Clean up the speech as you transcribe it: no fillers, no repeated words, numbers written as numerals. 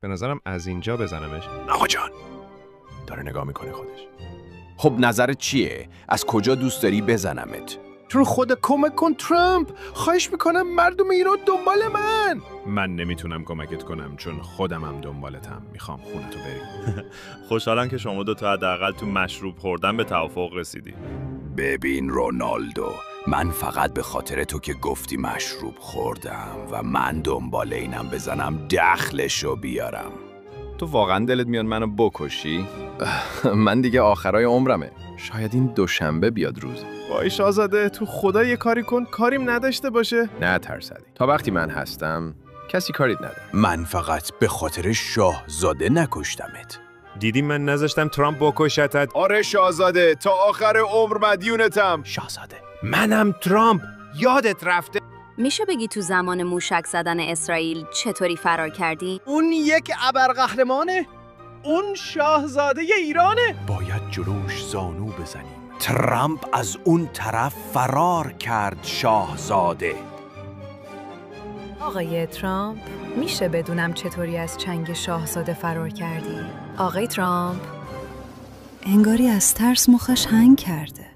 به نظرم از اینجا بزنمش. آقا جان داره نگاه میکنه خودش. خب نظرت چیه؟ از کجا دوست داری بزنمت؟ چون خود کمک کن ترامپ. خواهش میکنم مردم ایران دنبال من نمیتونم کمکت کنم چون خودمم دنبالتم. میخوام خونتو بریم. خوشحالم که شما دو تا حداقل تو مشروب خوردن به توافق رسیدی. ببین رونالدو، من فقط به خاطر تو که گفتی مشروب خوردم و من دنبال اینم بزنم دخلشو بیارم. تو واقعا دلت میاد منو بکشی؟ من دیگه آخرای عمرمه. شاید این دوشنبه بیاد روز. وای شاهزاده، تو خدا یه کاری کن کاریم نداشته باشه. نه ترسدی. تا وقتی من هستم کسی کاریت نداره. من فقط به خاطر شاهزاده نکشتمت. دیدی من نذاشتم ترامپ بکشتت. آره شاهزاده، تا آخر عمر مدیونتم. شاهزاده منم ترامپ. یادت رفته؟ میشه بگی تو زمان موشک زدن اسرائیل چطوری فرار کردی؟ اون یک ابرقهرمانه؟ اون شاهزاده ایرانه؟ باید جلوش زانو بزنیم. ترامپ از اون طرف فرار کرد شاهزاده. آقای ترامپ، میشه بدونم چطوری از چنگ شاهزاده فرار کردی؟ آقای ترامپ، انگاری از ترس مخش هنگ کرده.